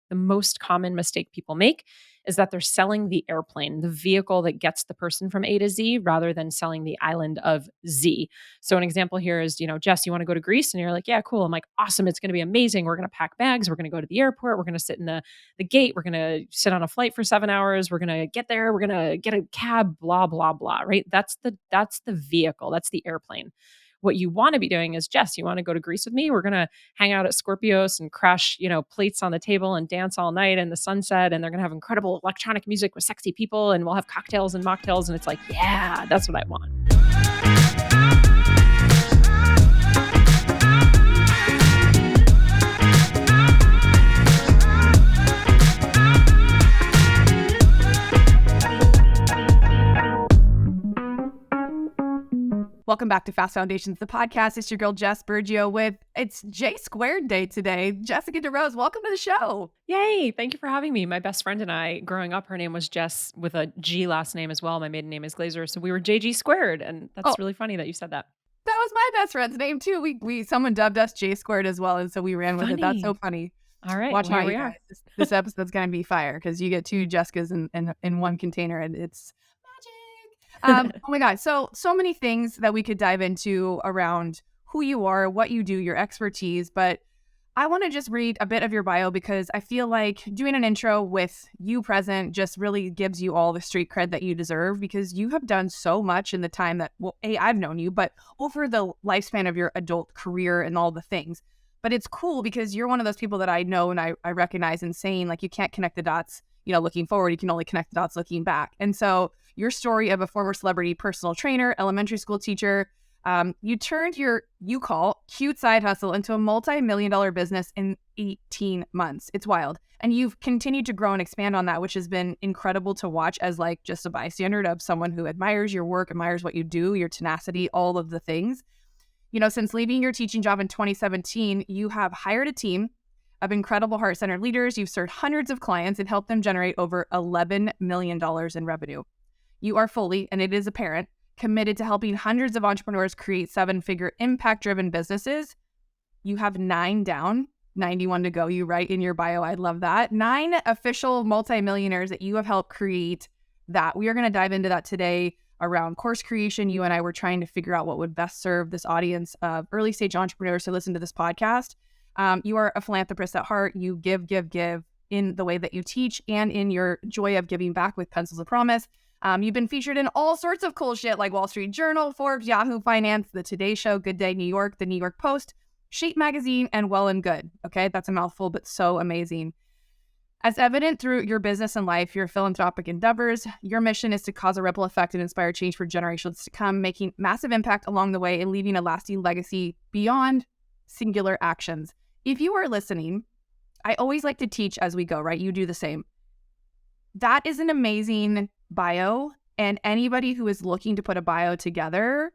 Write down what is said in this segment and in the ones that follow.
the most common mistake people make is that they're selling the airplane, the vehicle that gets the person from A to Z rather than selling the island of Z. So an example here is, Jess, you want to go to Greece? And you're like, yeah, cool. I'm like, awesome. It's going to be amazing. We're going to pack bags. We're going to go to the airport. We're going to sit in the gate. We're going to sit on a flight for 7 hours. We're going to get there. We're going to get a cab, blah, blah, blah, right? That's the vehicle. That's the airplane. What you want to be doing is, Jess, you want to go to Greece with me? We're going to hang out at Scorpios and crash, plates on the table and dance all night in the sunset. And they're going to have incredible electronic music with sexy people. And we'll have cocktails and mocktails. And it's like, yeah, that's what I want. Welcome back to Fast Foundations, the podcast. It's your girl, Jess Bergio it's J Squared Day today. Jessica DeRose, welcome to the show. Yay. Thank you for having me. My best friend and I, growing up, her name was Jess with a G last name as well. My maiden name is Glazer. So we were JG Squared. And that's really funny that you said that. That was my best friend's name too. Someone dubbed us J Squared as well. And so we ran with it. That's so funny. All right. Watch out, you guys. This episode's going to be fire because you get two Jessicas in one container and it's oh my God. So many things that we could dive into around who you are, what you do, your expertise. But I want to just read a bit of your bio because I feel like doing an intro with you present just really gives you all the street cred that you deserve because you have done so much in the time that, I've known you, but over the lifespan of your adult career and all the things. But it's cool because you're one of those people that I know and I recognize in saying like you can't connect the dots, looking forward. You can only connect the dots looking back. And so your story of a former celebrity personal trainer, elementary school teacher, you turned your, you call, cute side hustle into a multi-million-dollar business in 18 months. It's wild. And you've continued to grow and expand on that, which has been incredible to watch as like just a bystander of someone who admires your work, admires what you do, your tenacity, all of the things. Since leaving your teaching job in 2017, you have hired a team of incredible heart-centered leaders. You've served hundreds of clients and helped them generate over $11 million in revenue. You are fully, and it is apparent, committed to helping hundreds of entrepreneurs create seven-figure impact-driven businesses. You have 9 down, 91 to go. You write in your bio, I love that. 9 official multimillionaires that you have helped create that. We are going to dive into that today around course creation. You and I were trying to figure out what would best serve this audience of early-stage entrepreneurs who listen to this podcast. You are a philanthropist at heart. You give in the way that you teach and in your joy of giving back with Pencils of Promise. You've been featured in all sorts of cool shit like Wall Street Journal, Forbes, Yahoo Finance, The Today Show, Good Day New York, The New York Post, Shape Magazine, and Well and Good. Okay, that's a mouthful, but so amazing. As evident through your business and life, your philanthropic endeavors, your mission is to cause a ripple effect and inspire change for generations to come, making massive impact along the way and leaving a lasting legacy beyond singular actions. If you are listening, I always like to teach as we go, right? You do the same. That is an amazing bio, and anybody who is looking to put a bio together,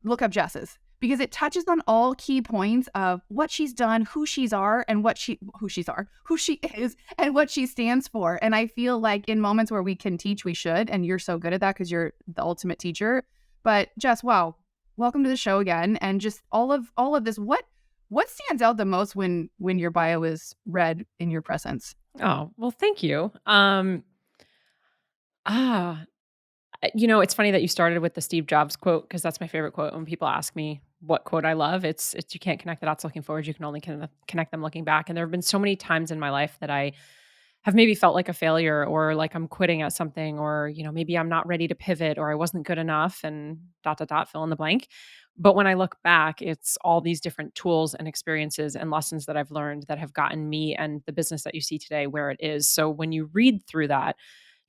look up Jess's because it touches on all key points of what she's done, who she is, and what she stands for. And I feel like in moments where we can teach, we should, and you're so good at that because you're the ultimate teacher. But Jess, wow, welcome to the show again, and just all of this. What stands out the most when your bio is read in your presence? Oh, well, thank you. It's funny that you started with the Steve Jobs quote because that's my favorite quote. When people ask me what quote I love, it's you can't connect the dots looking forward. You can only connect them looking back. And there have been so many times in my life that I have maybe felt like a failure or like I'm quitting at something or, maybe I'm not ready to pivot or I wasn't good enough and ... fill in the blank. But when I look back, it's all these different tools and experiences and lessons that I've learned that have gotten me and the business that you see today where it is. So when you read through that,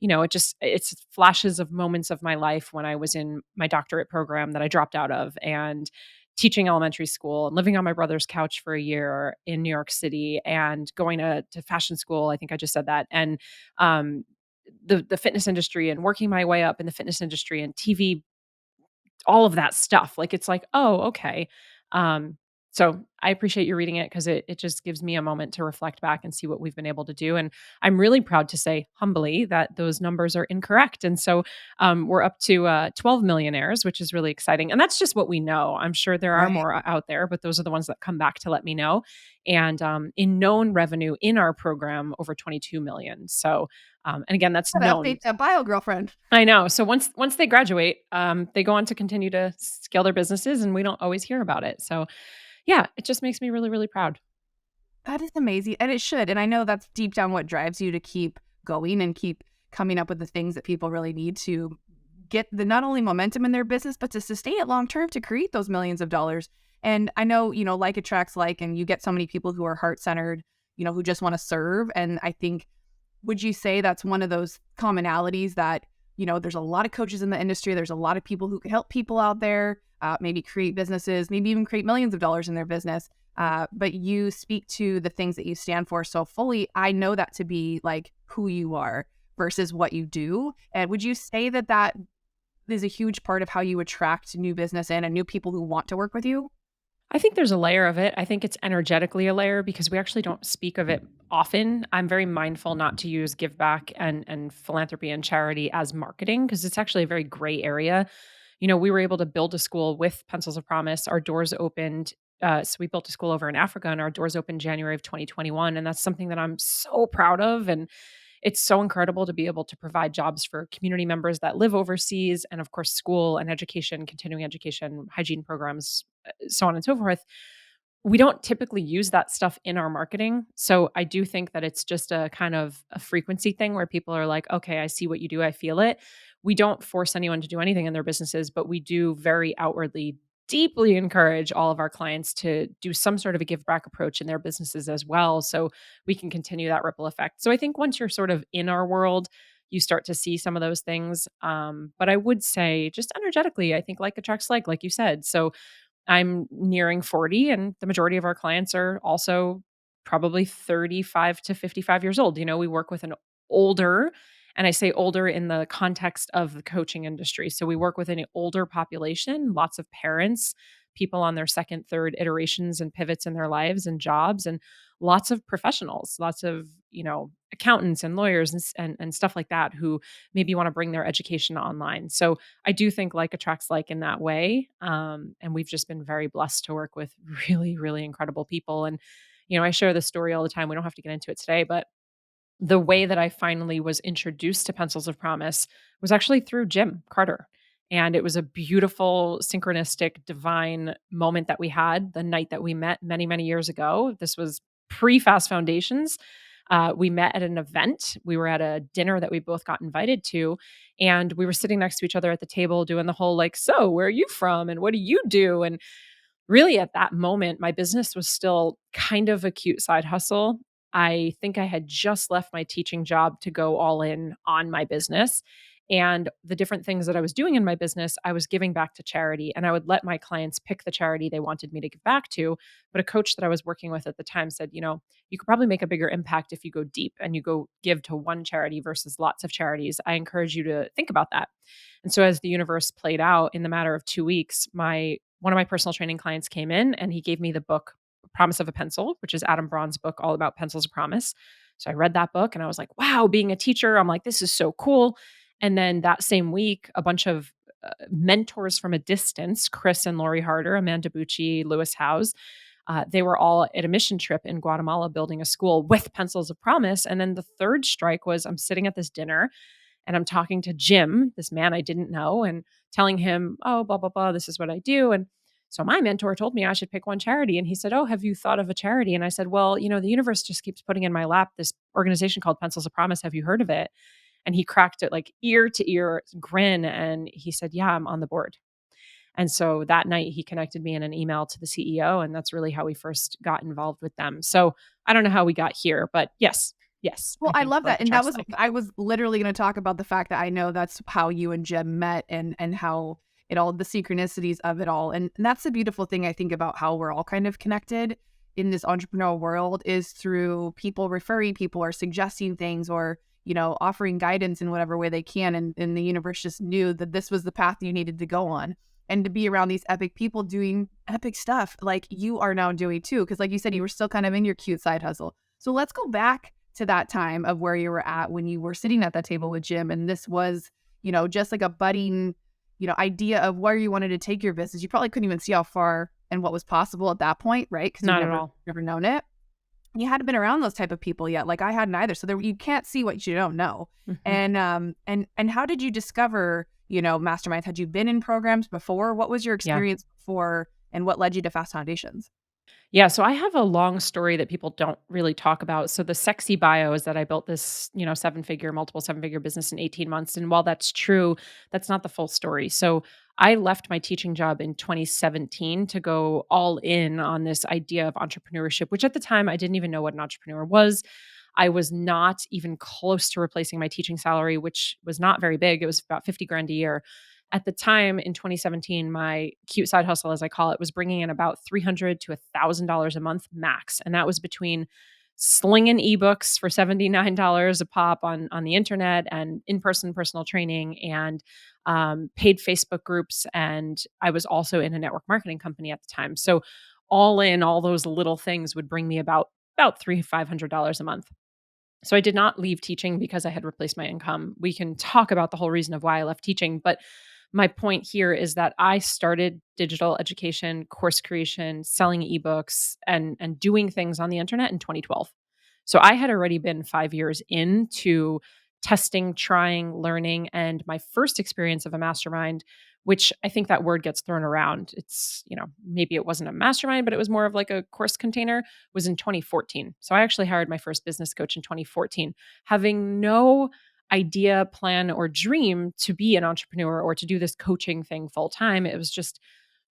it's flashes of moments of my life when I was in my doctorate program that I dropped out of and teaching elementary school and living on my brother's couch for a year in New York City and going to fashion school. I think I just said that. And the fitness industry and working my way up in the fitness industry and TV, all of that stuff. Like, it's like, oh, okay. So I appreciate you reading it because it just gives me a moment to reflect back and see what we've been able to do. And I'm really proud to say humbly that those numbers are incorrect. And so we're up to 12 millionaires, which is really exciting. And that's just what we know. I'm sure there are Right. more out there, but those are the ones that come back to let me know. And in known revenue in our program, over 22 million. So, and again, that's Gotta known. update that bio, girlfriend. I know. So once they graduate, they go on to continue to scale their businesses, and we don't always hear about it. So yeah, it just makes me really, really proud. That is amazing, and it should, and I know that's deep down what drives you to keep going and keep coming up with the things that people really need to get the not only momentum in their business, but to sustain it long term to create those millions of dollars. And I know, like attracts like, and you get so many people who are heart-centered, who just want to serve. And I think, would you say that's one of those commonalities that, there's a lot of coaches in the industry, there's a lot of people who can help people out there, maybe create businesses, maybe even create millions of dollars in their business. But you speak to the things that you stand for so fully. I know that to be like who you are versus what you do. And would you say that that is a huge part of how you attract new business in and new people who want to work with you? I think there's a layer of it. I think it's energetically a layer because we actually don't speak of it often. I'm very mindful not to use give back and philanthropy and charity as marketing because it's actually a very gray area. We were able to build a school with Pencils of Promise. Our doors opened. So we built a school over in Africa and our doors opened January of 2021. And that's something that I'm so proud of. And it's so incredible to be able to provide jobs for community members that live overseas and of course school and education, continuing education, hygiene programs, so on and so forth. We don't typically use that stuff in our marketing. So I do think that it's just a kind of a frequency thing where people are like, okay, I see what you do. I feel it. We don't force anyone to do anything in their businesses, but we do very outwardly deeply encourage all of our clients to do some sort of a give back approach in their businesses as well. So we can continue that ripple effect. So I think once you're sort of in our world, you start to see some of those things. But I would say just energetically, I think like attracts like you said. So I'm nearing 40 and the majority of our clients are also probably 35 to 55 years old. We work with an older, and I say older in the context of the coaching industry. So we work with an older population, lots of parents, people on their second, third iterations and pivots in their lives and jobs, and lots of professionals, lots of, accountants and lawyers and stuff like that who maybe want to bring their education online. So I do think like attracts like in that way. And we've just been very blessed to work with really, really incredible people. And, I share this story all the time. We don't have to get into it today, but the way that I finally was introduced to Pencils of Promise was actually through Jim Carter. And it was a beautiful, synchronistic, divine moment that we had the night that we met many, many years ago. This was pre Fast Foundations. We met at an event. We were at a dinner that we both got invited to. And we were sitting next to each other at the table doing the whole like, so where are you from? And what do you do? And really at that moment, my business was still kind of a cute side hustle. I think I had just left my teaching job to go all in on my business. And the different things that I was doing in my business, I was giving back to charity. And I would let my clients pick the charity they wanted me to give back to. But a coach that I was working with at the time said, you could probably make a bigger impact if you go deep and you go give to one charity versus lots of charities. I encourage you to think about that. And so as the universe played out in the matter of 2 weeks, one of my personal training clients came in and he gave me the book Promise of a Pencil, which is Adam Braun's book all about pencils of promise. So I read that book and I was like, wow, being a teacher, I'm like, this is so cool. And then that same week, a bunch of mentors from a distance, Chris and Lori Harder, Amanda Bucci, Lewis Howes, they were all at a mission trip in Guatemala building a school with Pencils of Promise. And then the third strike was I'm sitting at this dinner and I'm talking to Jim, this man I didn't know, and telling him, oh, blah, blah, blah, this is what I do. And so my mentor told me I should pick one charity. And he said, oh, have you thought of a charity? And I said, well, the universe just keeps putting in my lap this organization called Pencils of Promise. Have you heard of it? And he cracked it like ear to ear grin. And he said, yeah, I'm on the board. And so that night he connected me in an email to the CEO. And that's really how we first got involved with them. So I don't know how we got here, but yes. Well, I I think love that. like And trust like. I was literally going to talk about the fact that I know that's how you and Jim met and how it all, the synchronicities of it all. And that's the beautiful thing I think about how we're all kind of connected in this entrepreneurial world is through people referring people or suggesting things or, offering guidance in whatever way they can. And the universe just knew that this was the path you needed to go on. and to be around these epic people doing epic stuff like you are now doing too. Because like you said, you were still kind of in your cute side hustle. So let's go back to that time of where you were at when you were sitting at that table with Jim. And this was, just like a budding, idea of where you wanted to take your business. You probably couldn't even see how far and what was possible at that point, right? Because you've Not at all. never known it. You hadn't been around those type of people yet. Like I hadn't either. So you can't see what you don't know. Mhm. And how did you discover, masterminds? Had you been in programs before? What was your Yeah. experience before and what led you to Fast Foundations? Yeah, so I have a long story that people don't really talk about. So the sexy bio is that I built this, multiple seven-figure business in 18 months. And while that's true, that's not the full story. So I left my teaching job in 2017 to go all in on this idea of entrepreneurship, which at the time I didn't even know what an entrepreneur was. I was not even close to replacing my teaching salary, which was not very big. It was about 50 grand a year. At the time in 2017, my cute side hustle, as I call it, was bringing in about $300 to $1,000 a month max. And that was between slinging ebooks for $79 a pop on the internet and in-person personal training and paid Facebook groups. And I was also in a network marketing company at the time. So all in, all those little things would bring me about $300 to $500 a month. So I did not leave teaching because I had replaced my income. We can talk about the whole reason of why I left teaching, but my point here is that I started digital education, course creation, selling ebooks and doing things on the internet in 2012. So I had already been 5 years into testing, trying, learning, and my first experience of a mastermind, which I think that word gets thrown around. It's, maybe it wasn't a mastermind, but it was more of like a course container, was in 2014. So I actually hired my first business coach in 2014, having no idea, plan, or dream to be an entrepreneur or to do this coaching thing full time. It was just,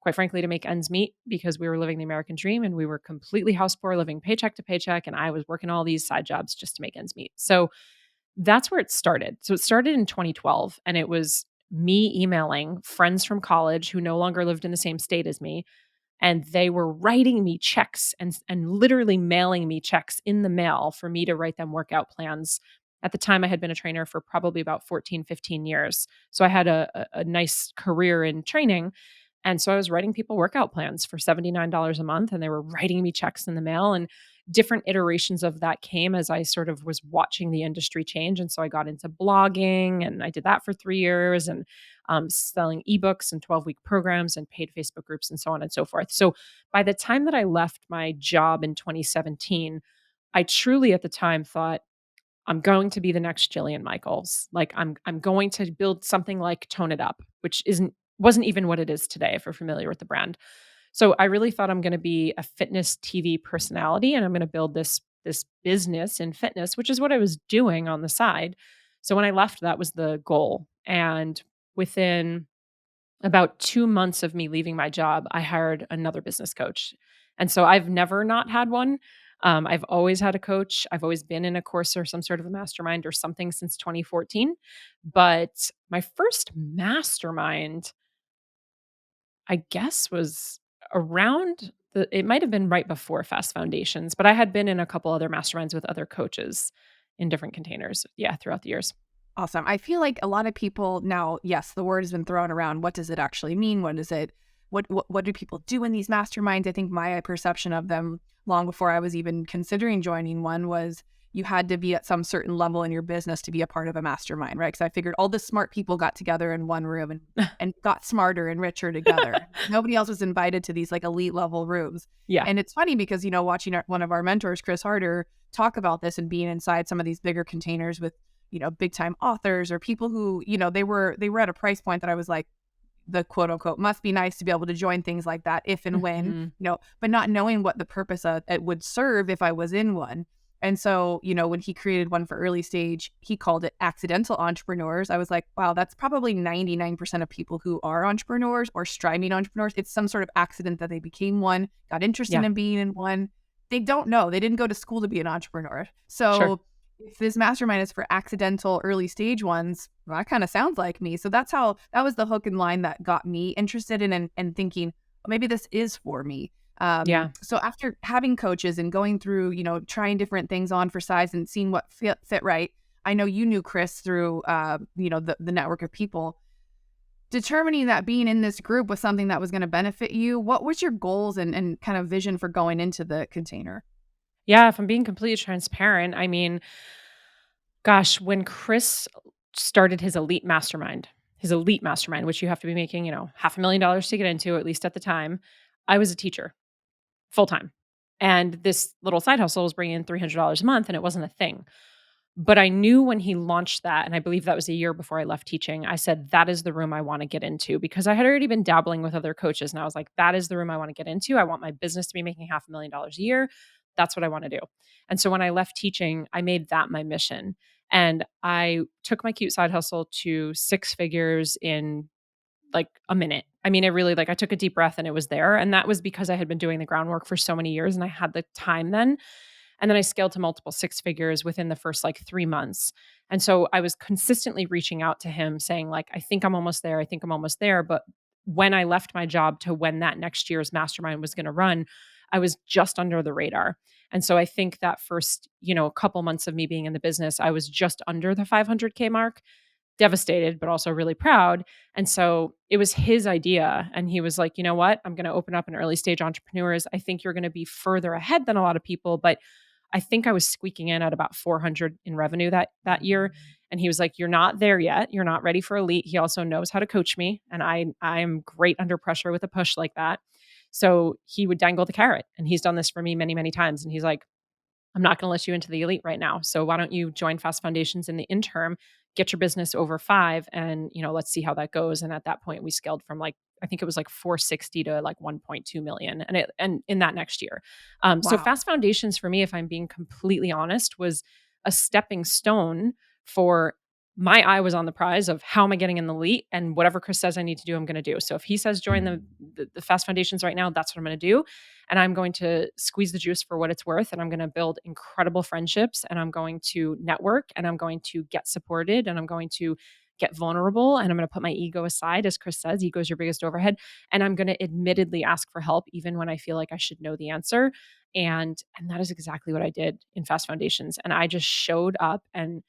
quite frankly, to make ends meet because we were living the American dream and we were completely house poor, living paycheck to paycheck. And I was working all these side jobs just to make ends meet. So that's where it started. So it started in 2012, and it was me emailing friends from college who no longer lived in the same state as me, and they were writing me checks and literally mailing me checks in the mail for me to write them workout plans. At the time, I had been a trainer for probably about 14, 15 years. So I had a nice career in training. And so I was writing people workout plans for $79 a month, and they were writing me checks in the mail. And different iterations of that came as I sort of was watching the industry change. And so I got into blogging, and I did that for 3 years, and selling ebooks and 12-week programs and paid Facebook groups and so on and so forth. So by the time that I left my job in 2017, I truly at the time thought, I'm going to be the next Jillian Michaels. Like I'm going to build something like Tone It Up, which wasn't even what it is today if you're familiar with the brand. So I really thought I'm going to be a fitness TV personality and I'm going to build this business in fitness, which is what I was doing on the side. So when I left, that was the goal. And within about 2 months of me leaving my job, I hired another business coach. And so I've never not had one. I've always had a coach. I've always been in a course or some sort of a mastermind or something since 2014. But my first mastermind, I guess, was around it might have been right before Fast Foundations, but I had been in a couple other masterminds with other coaches in different containers. Yeah, throughout the years. Awesome. I feel like a lot of people now, yes, the word has been thrown around. What does it actually mean? What is it? What do people do in these masterminds? I think my perception of them long before I was even considering joining one was you had to be at some certain level in your business to be a part of a mastermind, right? Because I figured all the smart people got together in one room and got smarter and richer together. Nobody else was invited to these like elite level rooms. Yeah. And it's funny because, watching one of our mentors, Chris Harder, talk about this and being inside some of these bigger containers with big time authors or people who, they were at a price point that I was like, the quote unquote must be nice to be able to join things like that if and when, Mhm. but not knowing what the purpose of it would serve if I was in one. And so, when he created one for early stage, he called it accidental entrepreneurs. I was like, wow, that's probably 99% of people who are entrepreneurs or striving entrepreneurs. It's some sort of accident that they became one, got interested Yeah. in being in one. They don't know. They didn't go to school to be an entrepreneur. Sure. So if this mastermind is for accidental early stage ones, well, that kind of sounds like me. So that was the hook and line that got me interested in and thinking, oh, maybe this is for me. Yeah. So after having coaches and going through, trying different things on for size and seeing what fit right, I know you knew Chris through, the network of people. determining that being in this group was something that was going to benefit you, what was your goals and kind of vision for going into the container? Yeah, if I'm being completely transparent, I mean, gosh, when Chris started his elite mastermind, which you have to be making, $500,000 to get into, at least at the time, I was a teacher full time. And this little side hustle was bringing in $300 a month and it wasn't a thing. But I knew when he launched that, and I believe that was a year before I left teaching, I said, that is the room I want to get into because I had already been dabbling with other coaches. And I was like, that is the room I want to get into. I want my business to be making $500,000 a year. That's what I want to do. And so when I left teaching, I made that my mission. And I took my cute side hustle to six figures in like a minute. I mean, I took a deep breath and it was there. And that was because I had been doing the groundwork for so many years and I had the time then. And then I scaled to multiple six figures within the first like 3 months. And so I was consistently reaching out to him saying, like, I think I'm almost there. I think I'm almost there. But when I left my job to when that next year's mastermind was going to run, I was just under the radar. And so I think that first, couple months of me being in the business, I was just under the 500K mark, devastated, but also really proud. And so it was his idea. And he was like, you know what? I'm going to open up an early stage entrepreneurs. I think you're going to be further ahead than a lot of people, but I think I was squeaking in at about 400 in revenue that year. And he was like, you're not there yet. You're not ready for elite. He also knows how to coach me. And I'm great under pressure with a push like that. So he would dangle the carrot. And he's done this for me many, many times. And he's like, I'm not going to let you into the elite right now. So why don't you join Fast Foundations in the interim, get your business over 5 and, let's see how that goes. And at that point we scaled from I think it was like 460 to like 1.2 million and in that next year. So Wow. Fast Foundations for me, if I'm being completely honest, was a stepping stone for my eye was on the prize of how am I getting in the elite and whatever Chris says I need to do, I'm going to do. So if he says join the Fast Foundations right now, that's what I'm going to do. And I'm going to squeeze the juice for what it's worth. And I'm going to build incredible friendships and I'm going to network and I'm going to get supported and I'm going to get vulnerable and I'm going to put my ego aside. As Chris says, ego is your biggest overhead. And I'm going to admittedly ask for help, even when I feel like I should know the answer. And that is exactly what I did in Fast Foundations. And I just showed up and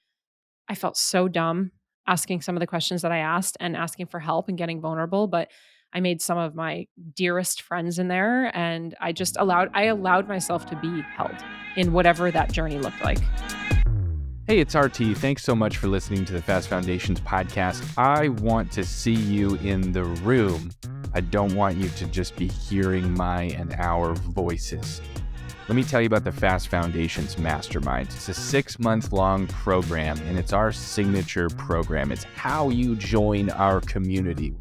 I felt so dumb asking some of the questions that I asked and asking for help and getting vulnerable, but I made some of my dearest friends in there and I allowed myself to be held in whatever that journey looked like. Hey, it's RT. Thanks so much for listening to the Fast Foundations podcast. I want to see you in the room. I don't want you to just be hearing my and our voices. Let me tell you about the Fast Foundations Mastermind. It's a 6-month-long program, and it's our signature program. It's how you join our community.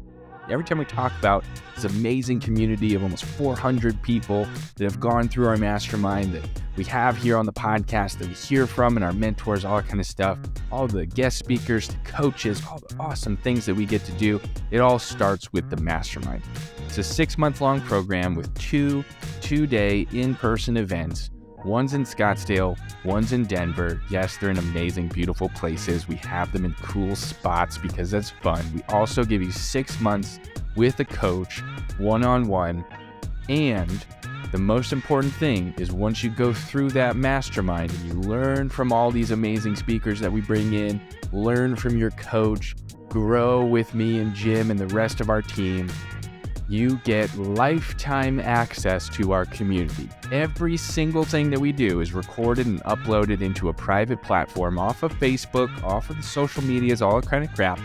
Every time we talk about this amazing community of almost 400 people that have gone through our mastermind that we have here on the podcast that we hear from and our mentors, all that kind of stuff, all the guest speakers, the coaches, all the awesome things that we get to do, it all starts with the mastermind. It's a 6-month-long program with two-day in-person events. One's in Scottsdale, one's in Denver. Yes, they're in amazing, beautiful places. We have them in cool spots because that's fun. We also give you 6 months with a coach, one-on-one. And the most important thing is once you go through that mastermind and you learn from all these amazing speakers that we bring in, learn from your coach, grow with me and Jim and the rest of our team, you get lifetime access to our community. Every single thing that we do is recorded and uploaded into a private platform off of Facebook, off of the social medias, all that kind of crap.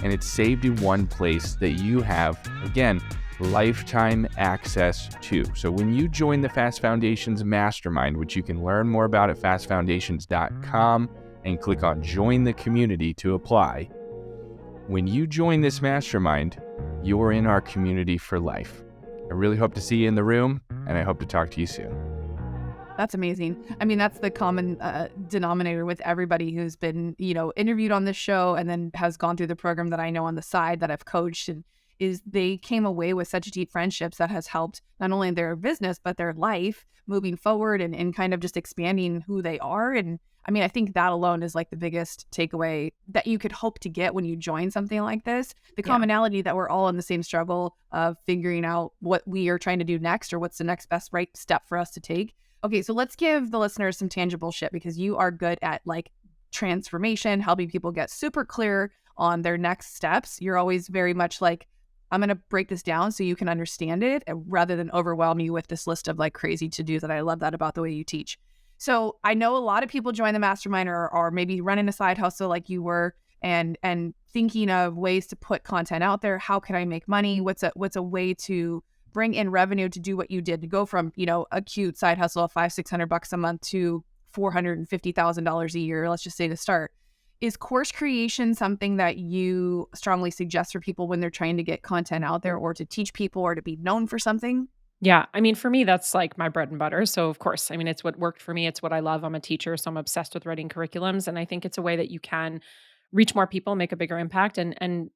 And it's saved in one place that you have, again, lifetime access to. So when you join the Fast Foundations Mastermind, which you can learn more about at fastfoundations.com and click on Join the Community to apply. When you join this mastermind, you're in our community for life. I really hope to see you in the room, and I hope to talk to you soon. That's amazing. I mean, that's the common denominator with everybody who's been, interviewed on this show and then has gone through the program that I know on the side that I've coached, and is they came away with such deep friendships that has helped not only their business, but their life moving forward and kind of just expanding who they are. And I mean, I think that alone is like the biggest takeaway that you could hope to get when you join something like this. The commonality that we're all in the same struggle of figuring out what we are trying to do next or what's the next best right step for us to take. Okay, so let's give the listeners some tangible shit because you are good at like transformation, helping people get super clear on their next steps, you're always very much like, I'm going to break this down so you can understand it rather than overwhelm you with this list of like crazy to-dos. And I love that about the way you teach. So I know a lot of people join the mastermind or maybe running a side hustle like you were and thinking of ways to put content out there. How can I make money? What's a way to bring in revenue to do what you did, to go from, a cute side hustle of $500-600 a month to $450,000 a year, let's just say to start. Is course creation something that you strongly suggest for people when they're trying to get content out there or to teach people or to be known for something? Yeah. I mean, for me, that's like my bread and butter. So, of course, I mean, it's what worked for me. It's what I love. I'm a teacher, so I'm obsessed with writing curriculums. And I think it's a way that you can reach more people, make a bigger impact. And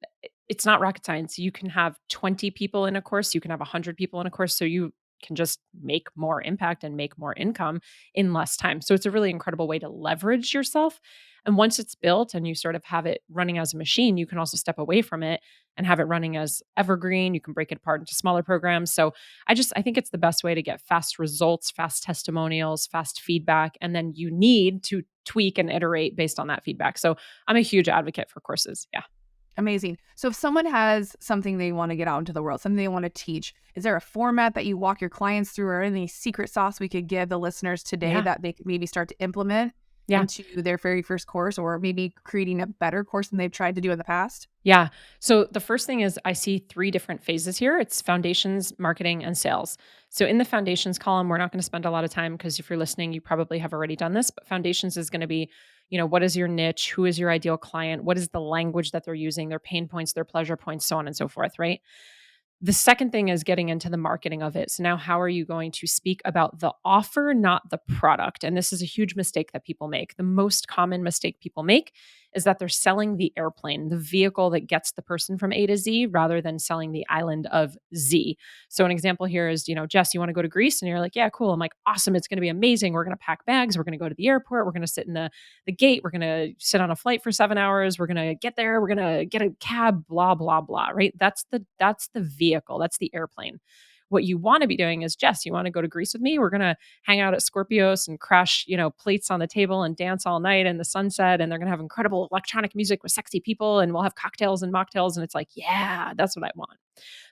it's not rocket science. You can have 20 people in a course, you can have 100 people in a course. So you can just make more impact and make more income in less time. So it's a really incredible way to leverage yourself. And once it's built and you sort of have it running as a machine, you can also step away from it and have it running as evergreen. You can break it apart into smaller programs. So I think it's the best way to get fast results, fast testimonials, fast feedback, and then you need to tweak and iterate based on that feedback. So I'm a huge advocate for courses. Yeah. Amazing. So if someone has something they want to get out into the world, something they want to teach, is there a format that you walk your clients through or any secret sauce we could give the listeners today that they could maybe start to implement into their very first course, or maybe creating a better course than they've tried to do in the past? Yeah. So the first thing is I see 3 different phases here. It's foundations, marketing, and sales. So in the foundations column, we're not going to spend a lot of time because if you're listening, you probably have already done this, but foundations is going to be, what is your niche? Who is your ideal client? What is the language that they're using, their pain points, their pleasure points, so on and so forth, right? The second thing is getting into the marketing of it. So now how are you going to speak about the offer, not the product? And this is a huge mistake that people make. The most common mistake people make is that they're selling the airplane, the vehicle that gets the person from A to Z rather than selling the island of Z. So an example here is, Jess, you want to go to Greece? And you're like, yeah, cool. I'm like, awesome. It's going to be amazing. We're going to pack bags. We're going to go to the airport. We're going to sit in the gate. We're going to sit on a flight for 7 hours. We're going to get there. We're going to get a cab, blah, blah, blah, right? That's the vehicle. That's the airplane. What you want to be doing is, Jess, you want to go to Greece with me? We're going to hang out at Scorpios and crash, plates on the table and dance all night in the sunset. And they're going to have incredible electronic music with sexy people. And we'll have cocktails and mocktails. And it's like, yeah, that's what I want.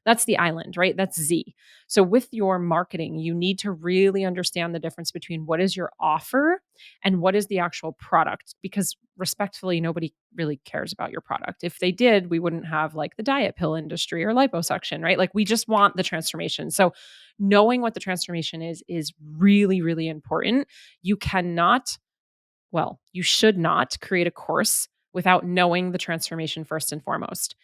That's the island, right? That's Z. So with your marketing, you need to really understand the difference between what is your offer and what is the actual product, because respectfully, nobody really cares about your product. If they did, we wouldn't have like the diet pill industry or liposuction, right? Like we just want the transformation. So knowing what the transformation is really, really important. You cannot, you should not create a course without knowing the transformation first and foremost.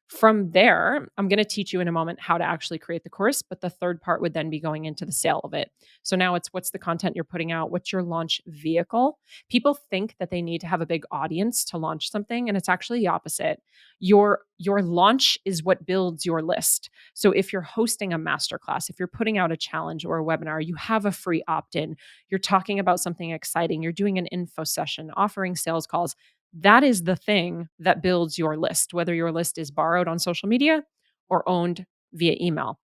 From there, I'm going to teach you in a moment how to actually create the course, but the third part would then be going into the sale of it. So now it's what's the content you're putting out? What's your launch vehicle? People think that they need to have a big audience to launch something, and it's actually the opposite. Your launch is what builds your list. So if you're hosting a masterclass, if you're putting out a challenge or a webinar, you have a free opt-in, you're talking about something exciting, you're doing an info session, offering sales calls, that is the thing that builds your list, whether your list is borrowed on social media or owned via email.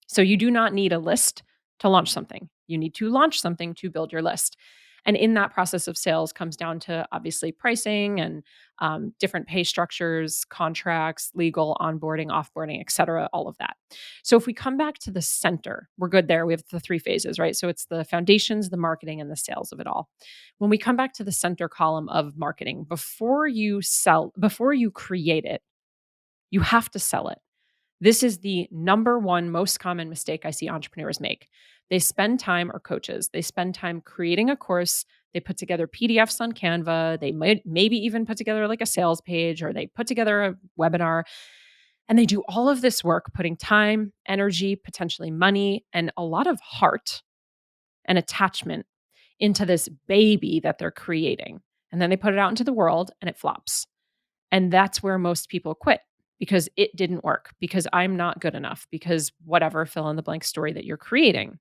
So you do not need a list to launch something. You need to launch something to build your list. And in that process of sales comes down to obviously pricing and different pay structures, contracts, legal, onboarding, offboarding, et cetera, all of that. So if we come back to the center, we're good there. We have the 3 phases, right? So it's the foundations, the marketing, and the sales of it all. When we come back to the center column of marketing, before you create it, you have to sell it. This is the number one most common mistake I see entrepreneurs make. They spend time, or coaches, they spend time creating a course. They put together PDFs on Canva. They might maybe even put together like a sales page, or they put together a webinar. And they do all of this work, putting time, energy, potentially money, and a lot of heart and attachment into this baby that they're creating. And then they put it out into the world and it flops. And that's where most people quit, because it didn't work, because I'm not good enough, because whatever, fill in the blank story that you're creating.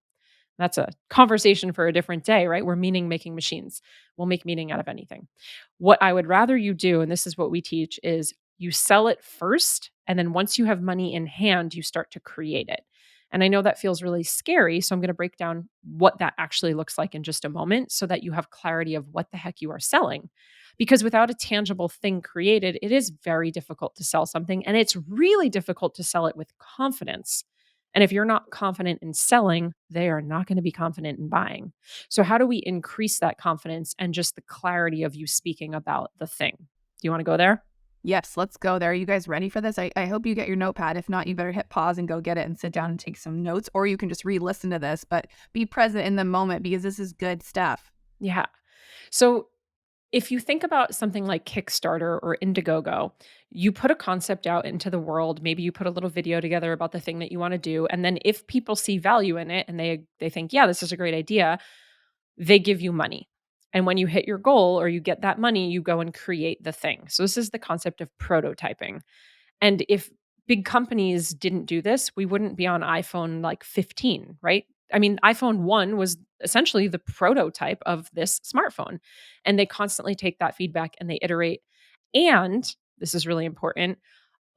That's a conversation for a different day, right? We're meaning making machines. We'll make meaning out of anything. What I would rather you do, and this is what we teach, is you sell it first. And then once you have money in hand, you start to create it. And I know that feels really scary. So I'm going to break down what that actually looks like in just a moment so that you have clarity of what the heck you are selling. Because without a tangible thing created, it is very difficult to sell something. And it's really difficult to sell it with confidence. And if you're not confident in selling, they are not going to be confident in buying. So, how do we increase that confidence and just the clarity of you speaking about the thing? Do you want to go there? Yes, let's go there. Are you guys ready for this? I hope you get your notepad. If not, you better hit pause and go get it and sit down and take some notes, or you can just re-listen to this, but be present in the moment because this is good stuff. Yeah. So, if you think about something like Kickstarter or Indiegogo, you put a concept out into the world, maybe you put a little video together about the thing that you want to do, and then if people see value in it and they think, "Yeah, this is a great idea," they give you money. And when you hit your goal or you get that money, you go and create the thing. So this is the concept of prototyping. And if big companies didn't do this, we wouldn't be on iPhone like 15, right? I mean, iPhone 1 was essentially the prototype of this smartphone. And they constantly take that feedback and they iterate. And this is really important,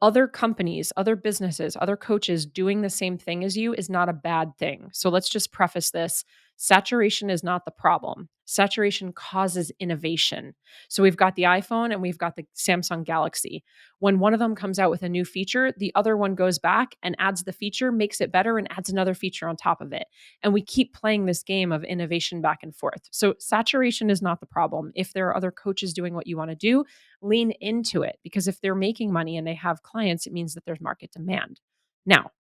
other companies, other businesses, other coaches doing the same thing as you is not a bad thing. So let's just preface this. Saturation is not the problem. Saturation causes innovation. So we've got the iPhone and we've got the Samsung Galaxy. When one of them comes out with a new feature, the other one goes back and adds the feature, makes it better, and adds another feature on top of it. And we keep playing this game of innovation back and forth. So saturation is not the problem. If there are other coaches doing what you want to do, lean into it, because if they're making money and they have clients, it means that there's market demand. Now,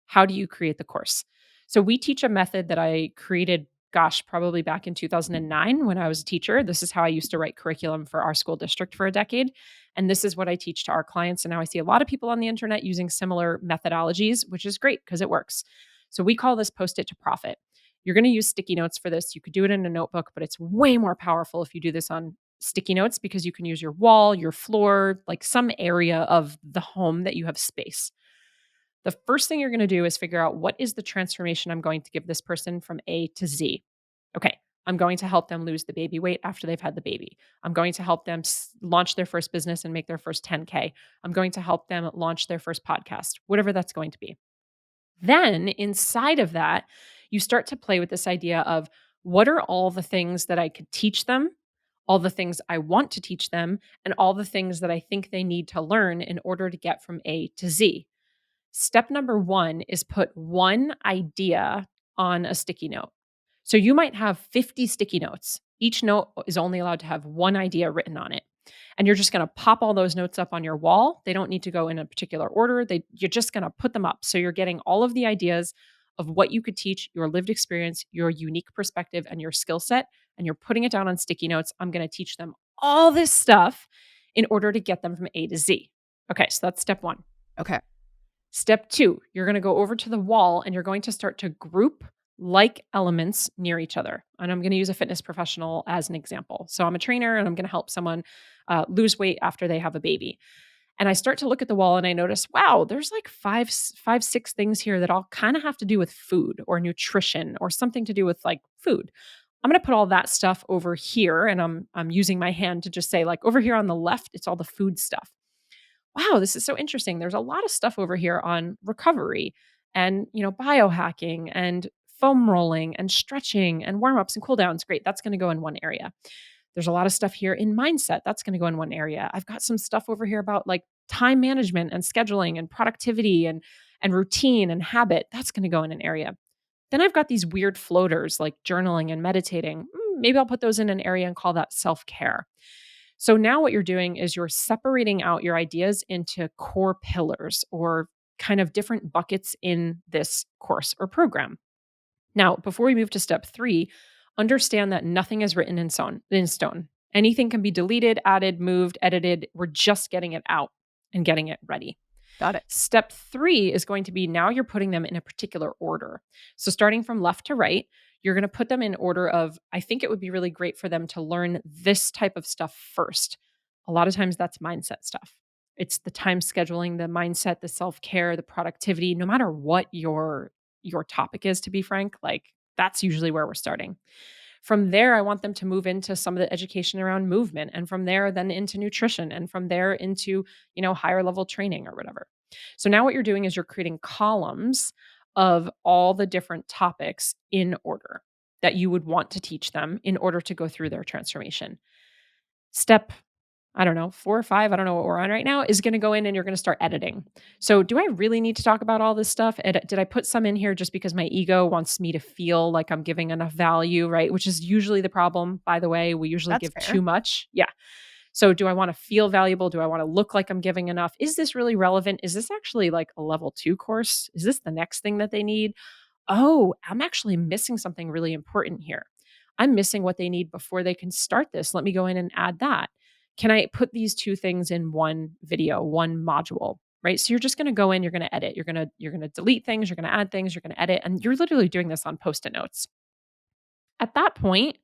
how do you create the course? So we teach a method that I created, gosh, probably back in 2009 when I was a teacher. This is how I used to write curriculum for our school district for a decade. And this is what I teach to our clients. And now I see a lot of people on the internet using similar methodologies, which is great because it works. So we call this post it to profit. You're going to use sticky notes for this. You could do it in a notebook, but it's way more powerful if you do this on sticky notes because you can use your wall, your floor, like some area of the home that you have space. The first thing you're going to do is figure out what is the transformation I'm going to give this person from A to Z. Okay, I'm going to help them lose the baby weight after they've had the baby. I'm going to help them launch their first business and make their first 10K. I'm going to help them launch their first podcast, whatever that's going to be. Then inside of that, you start to play with this idea of what are all the things that I could teach them, all the things I want to teach them, and all the things that I think they need to learn in order to get from A to Z. Step number one is put one idea on a sticky note. So you might have 50 sticky notes. Each note is only allowed to have one idea written on it. And you're just going to pop all those notes up on your wall. They don't need to go in a particular order. You're just going to put them up. So you're getting all of the ideas of what you could teach, your lived experience, your unique perspective, and your skill set. And you're putting it down on sticky notes. I'm going to teach them all this stuff in order to get them from A to Z. Okay, so that's step one. Okay. Step two, you're going to go over to the wall and you're going to start to group like elements near each other. And I'm going to use a fitness professional as an example. So I'm a trainer and I'm going to help someone lose weight after they have a baby. And I start to look at the wall and I notice, wow, there's like five, six things here that all kind of have to do with food or nutrition or something to do with like food. I'm going to put all that stuff over here, and I'm using my hand to just say like over here on the left, it's all the food stuff. Wow, this is so interesting. There's a lot of stuff over here on recovery and, biohacking and foam rolling and stretching and warm ups and cool downs. Great. That's going to go in one area. There's a lot of stuff here in mindset. That's going to go in one area. I've got some stuff over here about like time management and scheduling and productivity and routine and habit. That's going to go in an area. Then I've got these weird floaters like journaling and meditating. Maybe I'll put those in an area and call that self-care. So now what you're doing is you're separating out your ideas into core pillars or kind of different buckets in this course or program. Now, before we move to step three, understand that nothing is written in stone. Anything can be deleted, added, moved, edited. We're just getting it out and getting it ready. Got it. Step three is going to be now you're putting them in a particular order. So starting from left to right, you're going to put them in order of, I think it would be really great for them to learn this type of stuff first. A lot of times that's mindset stuff. It's the time scheduling, the mindset, the self-care, the productivity, no matter what your topic is, to be frank, like that's usually where we're starting. From there, I want them to move into some of the education around movement, and from there, then into nutrition, and from there into, higher level training or whatever. So now what you're doing is you're creating columns of all the different topics in order that you would want to teach them in order to go through their transformation. Step, I don't know, 4 or 5, I don't know what we're on right now, is going to go in and you're going to start editing. So, do I really need to talk about all this stuff? Did I put some in here just because my ego wants me to feel like I'm giving enough value, right? Which is usually the problem, by the way. We usually That's give fair. too much. Yeah. So, do I want to feel valuable? Do I want to look like I'm giving enough? Is this really relevant? Is this actually like a level 2 course? Is this the next thing that they need? Oh, I'm actually missing something really important here. I'm missing what they need before they can start this. Let me go in and add that. Can I put these two things in one video, one module? Right? So you're just going to go in, you're going to edit, you're going to delete things, you're going to add things, you're going to edit, and you're literally doing this on post-it notes. At that point,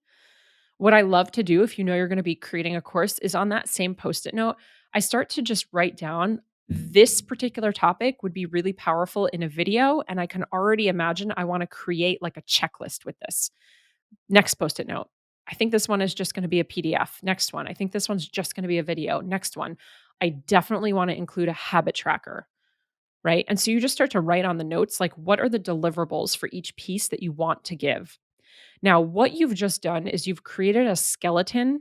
what I love to do, if you know you're going to be creating a course, is on that same post-it note, I start to just write down this particular topic would be really powerful in a video. And I can already imagine I want to create like a checklist with this. Next post-it note. I think this one is just going to be a PDF. Next one. I think this one's just going to be a video. Next one. I definitely want to include a habit tracker, right? And so you just start to write on the notes, like, what are the deliverables for each piece that you want to give? Now, what you've just done is you've created a skeleton,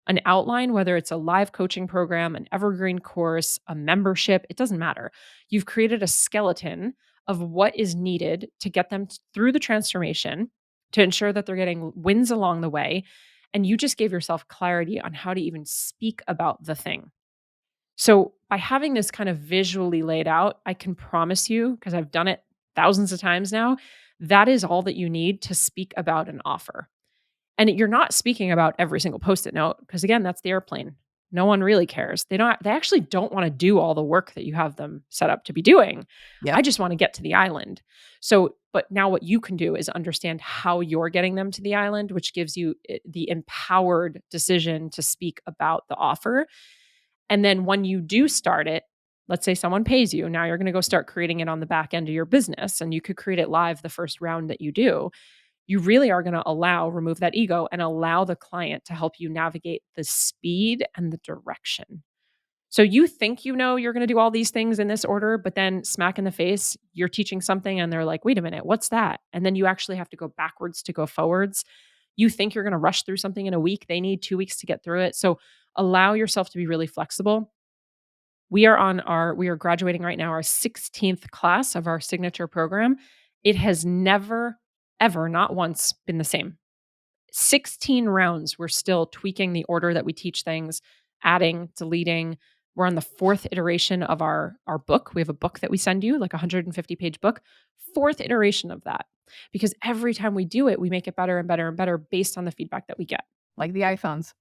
an outline, whether it's a live coaching program, an evergreen course, a membership, it doesn't matter. You've created a skeleton of what is needed to get them through the transformation, to ensure that they're getting wins along the way. And you just gave yourself clarity on how to even speak about the thing. So, by having this kind of visually laid out, I can promise you, because I've done it thousands of times now, that is all that you need to speak about an offer. And you're not speaking about every single post-it note because, again, that's the airplane. No one really cares. They actually don't want to do all the work that you have them set up to be doing. Yep. I just want to get to the island. So, but now what you can do is understand how you're getting them to the island, which gives you the empowered decision to speak about the offer. And then when you do start it, let's say someone pays you, now you're going to go start creating it on the back end of your business, and you could create it live the first round that you do. You really are going to remove that ego and allow the client to help you navigate the speed and the direction. So you think you know you're going to do all these things in this order, but then smack in the face, you're teaching something and they're like, wait a minute, what's that? And then you actually have to go backwards to go forwards. You think you're going to rush through something in a week. They need 2 weeks to get through it. So allow yourself to be really flexible. We are graduating right now our 16th class of our signature program. It has never, ever, not once been the same. 16 rounds, we're still tweaking the order that we teach things, adding, deleting. We're on the 4th iteration of our book. We have a book that we send you, like a 150-page book. 4th iteration of that. Because every time we do it, we make it better and better and better based on the feedback that we get. Like the iPhones.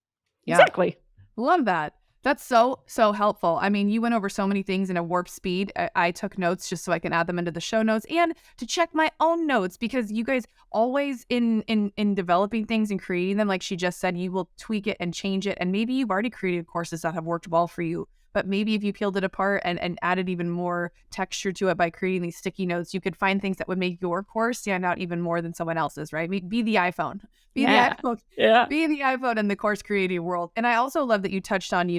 Yeah. Exactly. Love that. That's so helpful. I mean, you went over so many things in a warp speed. I took notes just so I can add them into the show notes and to check my own notes, because you guys always in developing things and creating them, like she just said, you will tweak it and change it. And maybe you've already created courses that have worked well for you. But maybe if you peeled it apart and added even more texture to it by creating these sticky notes, you could find things that would make your course stand out even more than someone else's, right? Be the iPhone. Be the iPhone. Yeah. Be the iPhone in the course creating world. And I also love that you touched on,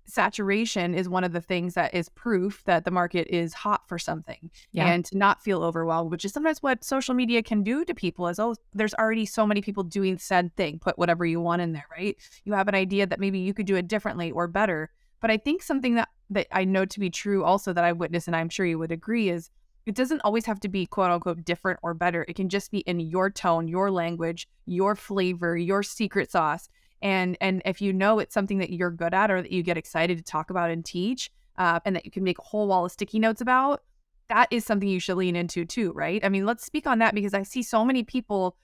saturation is one of the things that is proof that the market is hot for something. Yeah. And to not feel overwhelmed, which is sometimes what social media can do to people, is, oh, there's already so many people doing said thing. Put whatever you want in there, right? You have an idea that maybe you could do it differently or better. But I think something that I know to be true also that I witnessed, and I'm sure you would agree, is it doesn't always have to be quote unquote different or better. It can just be in your tone, your language, your flavor, your secret sauce. And if you know it's something that you're good at or that you get excited to talk about and teach, and that you can make a whole wall of sticky notes about, that is something you should lean into too, right? I mean, let's speak on that, because I see so many people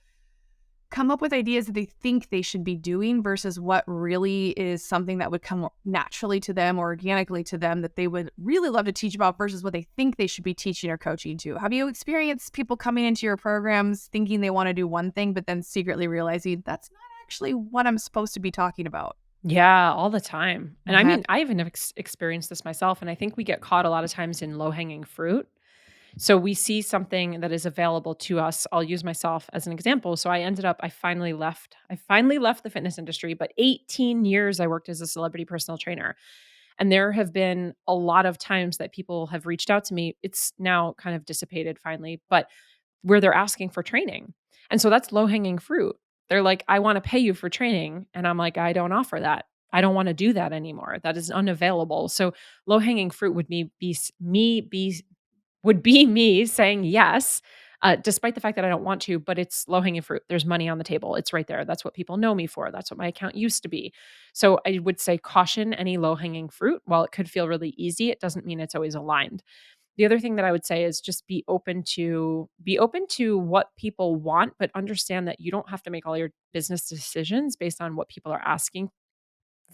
come up with ideas that they think they should be doing versus what really is something that would come naturally to them or organically to them that they would really love to teach about versus what they think they should be teaching or coaching to. Have you experienced people coming into your programs thinking they want to do one thing, but then secretly realizing that's not actually what I'm supposed to be talking about? Yeah, all the time. And I Uh-huh. mean, I even have experienced this myself. And I think we get caught a lot of times in low hanging fruit. So we see something that is available to us. I'll use myself as an example. So I finally left the fitness industry, but 18 years I worked as a celebrity personal trainer. And there have been a lot of times that people have reached out to me. It's now kind of dissipated finally, but where they're asking for training. And so that's low hanging fruit. They're like, I want to pay you for training. And I'm like, I don't offer that. I don't want to do that anymore. That is unavailable. So low hanging fruit would be me saying yes, despite the fact that I don't want to, but it's low hanging fruit. There's money on the table. It's right there. That's what people know me for. That's what my account used to be. So I would say caution any low hanging fruit. While it could feel really easy, it doesn't mean it's always aligned. The other thing that I would say is just be open to what people want, but understand that you don't have to make all your business decisions based on what people are asking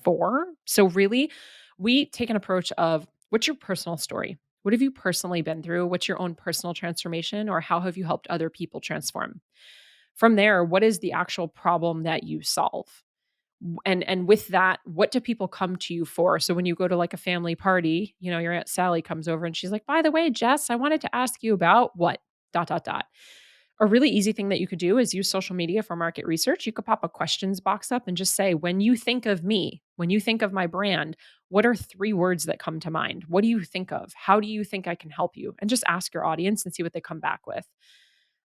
for. So really, we take an approach of what's your personal story? What have you personally been through? What's your own personal transformation, or how have you helped other people transform? From there, what is the actual problem that you solve? And with that, what do people come to you for? So when you go to like a family party, your Aunt Sally comes over and she's like, by the way, Jess, I wanted to ask you about what dot dot dot. A really easy thing that you could do is use social media for market research. You could pop a questions box up and just say, when you think of me, when you think of my brand, what are 3 words that come to mind? What do you think of? How do you think I can help you? And just ask your audience and see what they come back with.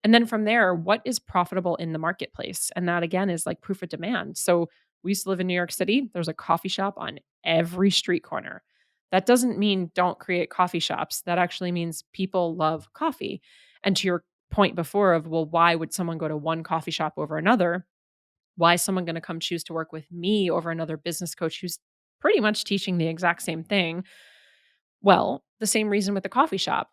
And then from there, what is profitable in the marketplace? And that again is like proof of demand. So we used to live in New York City. There's a coffee shop on every street corner. That doesn't mean don't create coffee shops. That actually means people love coffee. And to your point before of, well, why would someone go to one coffee shop over another? Why is someone going to come choose to work with me over another business coach who's pretty much teaching the exact same thing? Well, the same reason with the coffee shop.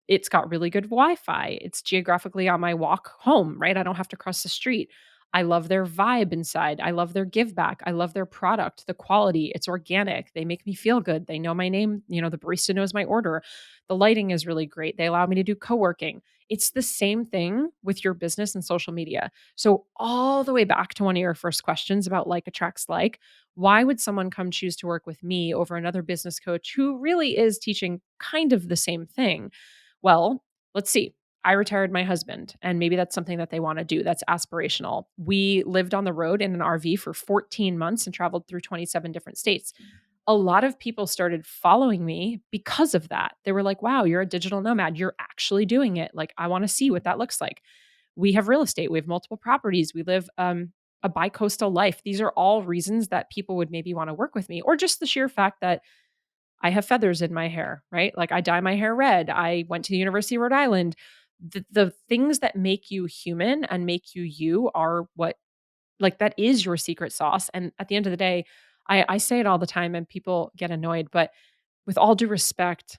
It's got really good Wi-Fi. It's geographically on my walk home, right? I don't have to cross the street. I love their vibe inside. I love their give back. I love their product, the quality. It's organic. They make me feel good. They know my name. The barista knows my order. The lighting is really great. They allow me to do co-working. It's the same thing with your business and social media. So all the way back to one of your first questions about like attracts like, why would someone come choose to work with me over another business coach who really is teaching kind of the same thing? Well, let's see. I retired my husband, and maybe that's something that they want to do. That's aspirational. We lived on the road in an RV for 14 months and traveled through 27 different states. A lot of people started following me because of that. They were like, wow, you're a digital nomad. You're actually doing it. Like, I want to see what that looks like. We have real estate. We have multiple properties. We live a bi-coastal life. These are all reasons that people would maybe want to work with me, or just the sheer fact that I have feathers in my hair, right? Like I dye my hair red. I went to the University of Rhode Island. The things that make you human and make you you are what, like, that is your secret sauce. And at the end of the day, I say it all the time and people get annoyed, but with all due respect,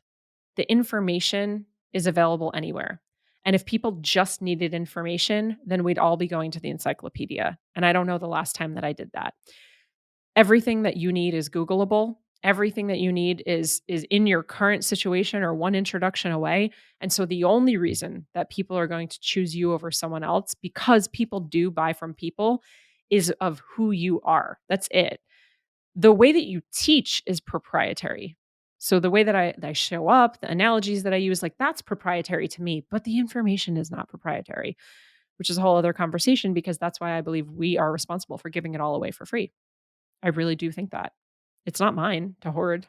the information is available anywhere. And if people just needed information, then we'd all be going to the encyclopedia. And I don't know the last time that I did that. Everything that you need is Googleable. Everything that you need is in your current situation or one introduction away. And so the only reason that people are going to choose you over someone else, because people do buy from people, is of who you are. That's it. The way that you teach is proprietary. So the way that I show up, the analogies that I use, like that's proprietary to me, but the information is not proprietary, which is a whole other conversation, because that's why I believe we are responsible for giving it all away for free. I really do think that. It's not mine to hoard.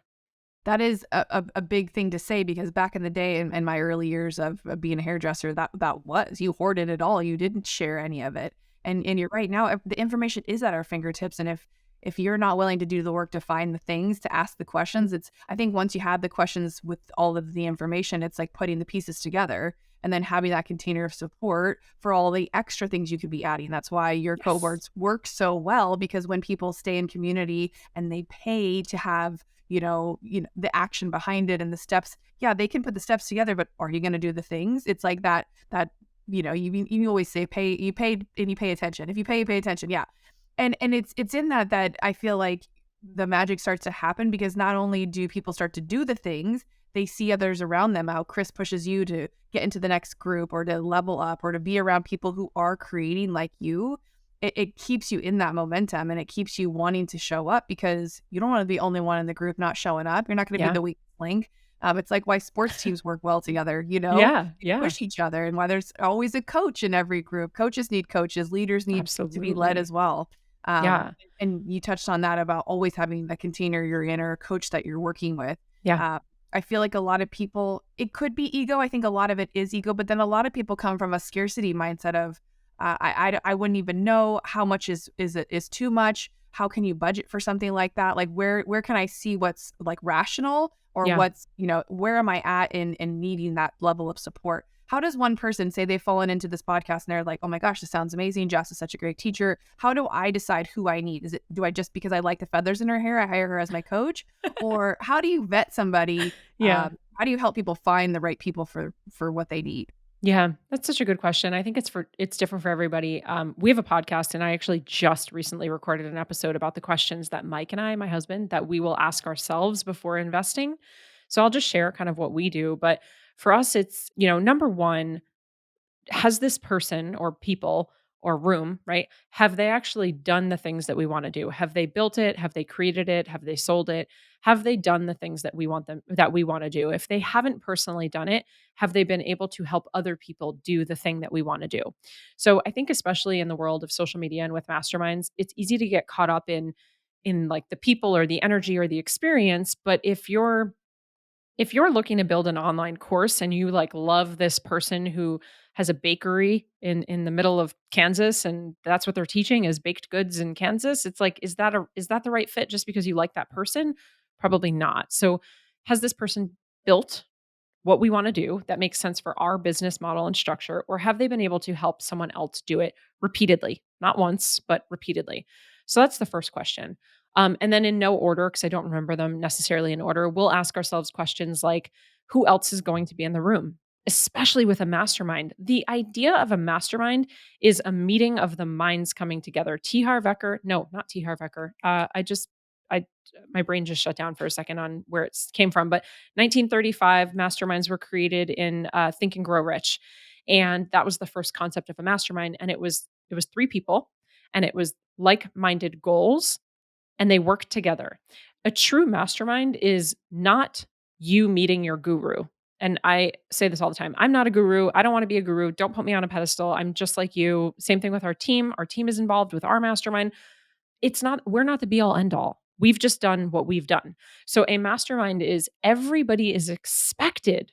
That is a big thing to say, because back in the day, in my early years of being a hairdresser, that was, you hoarded it all. You didn't share any of it. And you're right, now the information is at our fingertips. And if you're not willing to do the work to find the things, to ask the questions, I think once you have the questions with all of the information, it's like putting the pieces together and then having that container of support for all the extra things you could be adding. That's why your cohorts work so well, because when people stay in community and they pay to have, the action behind it and the steps, they can put the steps together, but are you going to do the things? It's like that, you always say you paid and you pay attention. If you pay attention. Yeah. And it's in that I feel like the magic starts to happen, because not only do people start to do the things, they see others around them, how Chris pushes you to get into the next group or to level up or to be around people who are creating like you. It keeps you in that momentum, and it keeps you wanting to show up, because you don't want to be the only one in the group not showing up. You're not going to be the weak link. It's like why sports teams work well together, They push each other, and why there's always a coach in every group. Coaches need coaches. Leaders need to be led as well. Yeah. And you touched on that about always having a container you're in or a coach that you're working with. Yeah. Uh, I feel like a lot of people, it could be ego. I think a lot of it is ego, but then a lot of people come from a scarcity mindset of, I wouldn't even know how much is too much. How can you budget for something like that? Like where can I see what's like rational or Yeah. what's, where am I at in needing that level of support? How does one person say they've fallen into this podcast and they're like, oh my gosh, this sounds amazing. Jess is such a great teacher. How do I decide who I need? Do I just because I like the feathers in her hair, I hire her as my coach? Or how do you vet somebody? Yeah. How do you help people find the right people for what they need? Yeah, that's such a good question. I think it's different for everybody. We have a podcast, and I actually just recently recorded an episode about the questions that Mike and I, my husband, that we will ask ourselves before investing. So I'll just share kind of what we do. But for us, it's number one, has this person or people or room, right? Have they actually done the things that we want to do? Have they built it? Have they created it? Have they sold it? Have they done the things that we want to do? If they haven't personally done it, have they been able to help other people do the thing that we want to do? So I think especially in the world of social media and with masterminds, it's easy to get caught up in like the people or the energy or the experience, but if you're looking to build an online course and you like love this person who has a bakery in the middle of Kansas and that's what they're teaching is baked goods in Kansas, it's like is that the right fit just because you like that person? Probably not. So has this person built what we want to do that makes sense for our business model and structure, or have they been able to help someone else do it repeatedly, not once, but repeatedly? So that's the first question. And then in no order, because I don't remember them necessarily in order, we'll ask ourselves questions like, who else is going to be in the room? Especially with a mastermind. The idea of a mastermind is a meeting of the minds coming together. T. Harv Eker, no, not T. Harv Eker. I, my brain just shut down for a second on where it came from, but 1935, masterminds were created in Think and Grow Rich, and that was the first concept of a mastermind. And it was three people, and it was like-minded goals, and they worked together. A true mastermind is not you meeting your guru. And I say this all the time. I'm not a guru. I don't want to be a guru. Don't put me on a pedestal. I'm just like you. Same thing with our team. Our team is involved with our mastermind. We're not the be all end all. We've just done what we've done. So a mastermind is everybody is expected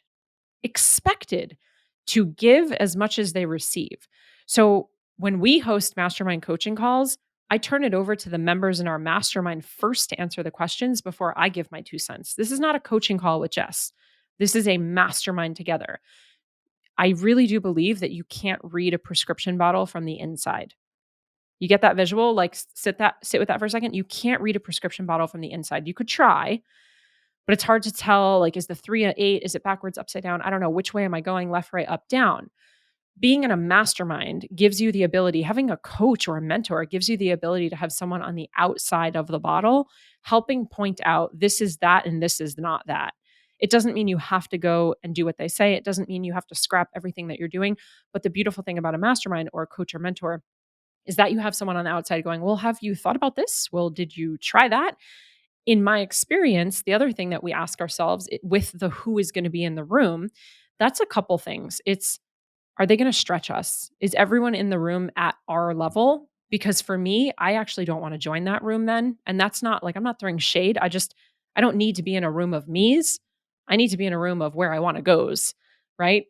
to give as much as they receive. So when we host mastermind coaching calls, I turn it over to the members in our mastermind first to answer the questions before I give my 2 cents. This is not a coaching call with Jess. This is a mastermind together. I really do believe that you can't read a prescription bottle from the inside. You get that visual? Like sit with that for a second. You can't read a prescription bottle from the inside. You could try, but it's hard to tell, like, is the 3 a 8? Is it backwards, upside down? I don't know. Which way am I going? Left, right, up, down. Being in a mastermind gives you the ability, having a coach or a mentor gives you the ability to have someone on the outside of the bottle helping point out this is that and this is not that. It doesn't mean you have to go and do what they say. It doesn't mean you have to scrap everything that you're doing. But the beautiful thing about a mastermind or a coach or mentor is that you have someone on the outside going, well, have you thought about this? Well, did you try that? In my experience, the other thing that we ask ourselves with the who is going to be in the room, that's a couple things. It's, are they going to stretch us? Is everyone in the room at our level? Because for me, I actually don't want to join that room then. And that's not like, I'm not throwing shade. I don't need to be in a room of me's. I need to be in a room of where I want to goes, right?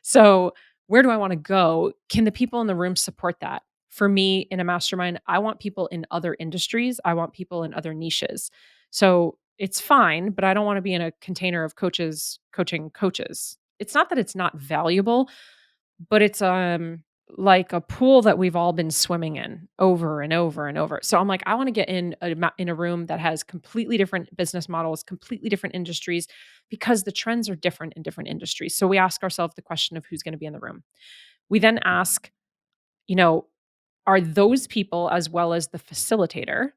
So where do I want to go? Can the people in the room support that? For me, in a mastermind, I want people in other industries. I want people in other niches. So it's fine, but I don't want to be in a container of coaches coaching coaches. It's not that it's not valuable, but it's like a pool that we've all been swimming in over and over and over. So I'm like, I want to get in a room that has completely different business models, completely different industries, because the trends are different in different industries. So we ask ourselves the question of who's going to be in the room. We then ask, you know, are those people as well as the facilitator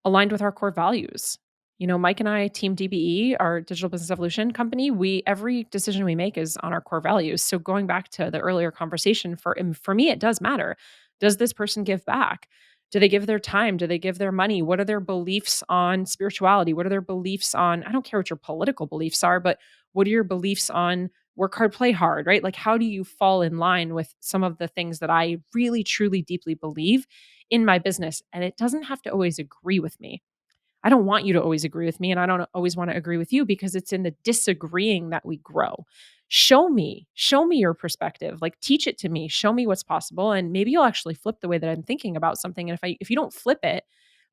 aligned with our core values? Mike and I, Team DBE, our digital business evolution company, every decision we make is on our core values. So going back to the earlier conversation, for me, it does matter. Does this person give back? Do they give their time? Do they give their money? What are their beliefs on spirituality? What are their beliefs on, I don't care what your political beliefs are, but what are your beliefs on work hard, play hard, right? Like, how do you fall in line with some of the things that I really, truly, deeply believe in my business. And it doesn't have to always agree with me. I don't want you to always agree with me, and I don't always want to agree with you, because it's in the disagreeing that we grow. Show me your perspective. Like, teach it to me, show me what's possible, and maybe you'll actually flip the way that I'm thinking about something. And if you don't flip it,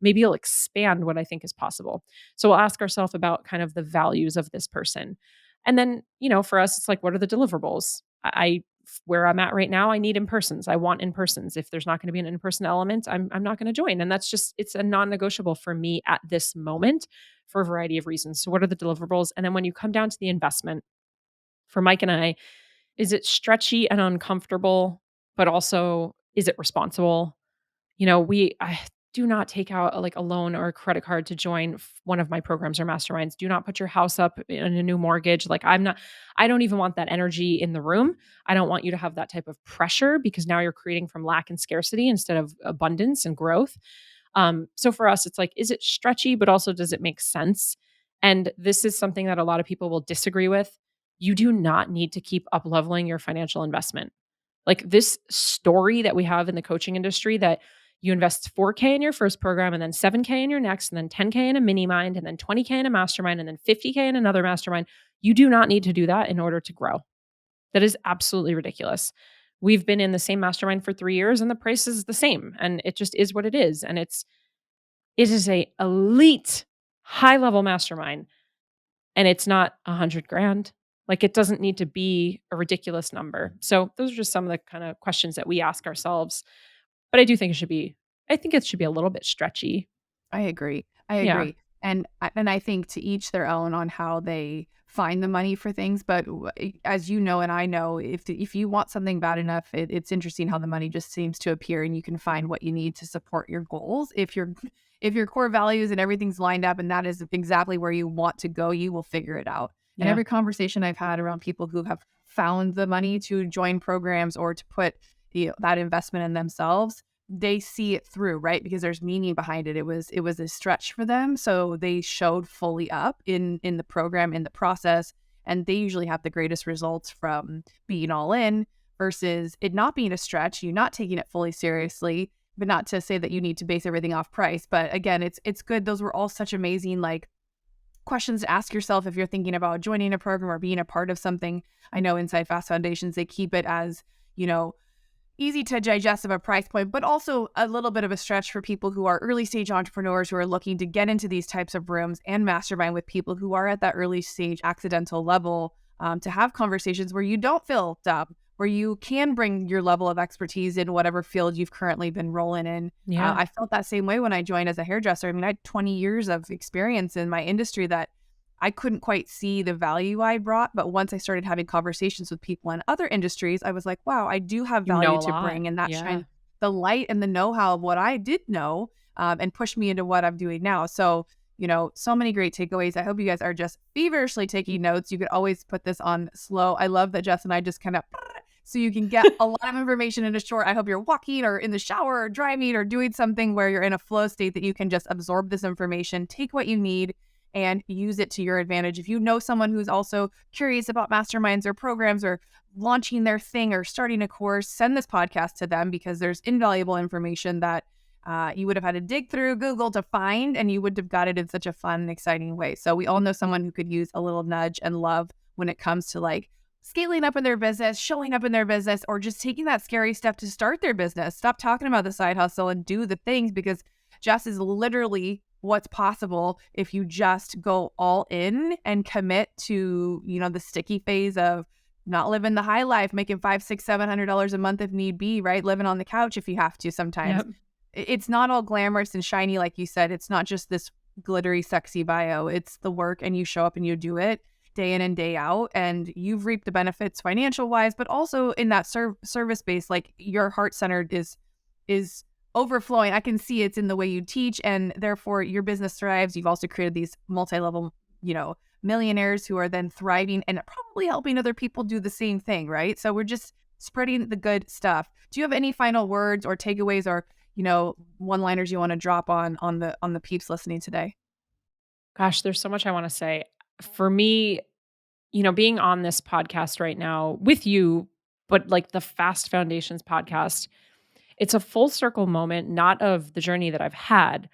maybe you'll expand what I think is possible. So we'll ask ourselves about kind of the values of this person. And then, for us, it's like, what are the deliverables? Where I'm at right now, I need in-persons. I want in-persons. If there's not going to be an in-person element, I'm not going to join. And it's a non-negotiable for me at this moment for a variety of reasons. So what are the deliverables? And then when you come down to the investment, for Mike and I, is it stretchy and uncomfortable, but also is it responsible? I do not take out like a loan or a credit card to join one of my programs or masterminds. Do not put your house up in a new mortgage. Like, I don't even want that energy in the room. I don't want you to have that type of pressure, because now you're creating from lack and scarcity instead of abundance and growth. So for us, it's like, is it stretchy, but also does it make sense? And this is something that a lot of people will disagree with. You do not need to keep up leveling your financial investment. Like, this story that we have in the coaching industry, that you invest 4K in your first program, and then 7K in your next, and then 10K in a mini mind, and then 20K in a mastermind, and then 50K in another mastermind. You do not need to do that in order to grow. That is absolutely ridiculous. We've been in the same mastermind for 3 years, and the price is the same, and it just is what it is. And it is a elite high level mastermind, and it's not 100 grand. Like, it doesn't need to be a ridiculous number. So those are just some of the kind of questions that we ask ourselves. But I think it should be a little bit stretchy. I agree. I Yeah. agree. And I think to each their own on how they find the money for things. But as you know, and I know, if you want something bad enough, it's interesting how the money just seems to appear, and you can find what you need to support your goals. If your core values and everything's lined up, and that is exactly where you want to go, you will figure it out. And Yeah. every conversation I've had around people who have found the money to join programs or to put that investment in themselves, they see it through, right? Because there's meaning behind it. It was a stretch for them, so they showed fully up in the program, in the process, and they usually have the greatest results from being all in versus it not being a stretch, you not taking it fully seriously. But not to say that you need to base everything off price, but again, it's good. Those were all such amazing like questions to ask yourself if you're thinking about joining a program or being a part of something. I know inside Fast Foundations, they keep it as, easy to digest of a price point, but also a little bit of a stretch for people who are early stage entrepreneurs who are looking to get into these types of rooms and mastermind with people who are at that early stage accidental level, to have conversations where you don't feel dumb, where you can bring your level of expertise in whatever field you've currently been rolling in. Yeah. I felt that same way when I joined as a hairdresser. I mean, I had 20 years of experience in my industry that I couldn't quite see the value I brought. But once I started having conversations with people in other industries, I was like, wow, I do have You know value a to lot. bring. And that Yeah. shined the light and the know-how of what I did know, and pushed me into what I'm doing now. So, so many great takeaways. I hope you guys are just feverishly taking notes. You could always put this on slow. I love that Jess and I just kind of, so you can get a lot of information in a short. I hope you're walking or in the shower or driving or doing something where you're in a flow state that you can just absorb this information, take what you need, and use it to your advantage. If you know someone who's also curious about masterminds or programs or launching their thing or starting a course, send this podcast to them, because there's invaluable information that you would have had to dig through Google to find, and you would have got it in such a fun and exciting way. So we all know someone who could use a little nudge and love when it comes to like scaling up in their business, showing up in their business, or just taking that scary step to start their business. Stop talking about the side hustle and do the things, because Jess is literally what's possible if you just go all in and commit to, the sticky phase of not living the high life, making $500, $600, $700 a month if need be, right? Living on the couch if you have to sometimes. Yep. It's not all glamorous and shiny, like you said. It's not just this glittery, sexy bio. It's the work, and you show up and you do it day in and day out, and you've reaped the benefits financial wise, but also in that service base, like your heart centered is overflowing. I can see it's in the way you teach, and therefore your business thrives. You've also created these multi-level, millionaires who are then thriving and probably helping other people do the same thing, right? So we're just spreading the good stuff. Do you have any final words or takeaways or, one-liners you want to drop on the peeps listening today? Gosh, there's so much I want to say. For me, being on this podcast right now with you, but like the Fast Foundations podcast, it's a full circle moment, not of the journey that I've had,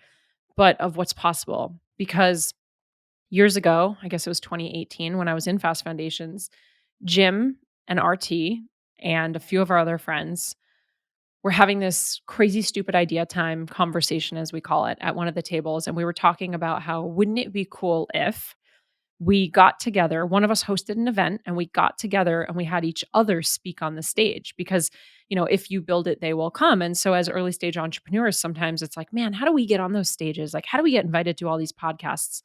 but of what's possible. Because years ago, I guess it was 2018 when I was in Fast Foundations, Jim and RT and a few of our other friends were having this crazy, stupid idea time conversation, as we call it, at one of the tables. And we were talking about how wouldn't it be cool if we got together, one of us hosted an event and we got together and we had each other speak on the stage because, if you build it, they will come. And so as early stage entrepreneurs, sometimes it's like, man, how do we get on those stages? Like, how do we get invited to all these podcasts?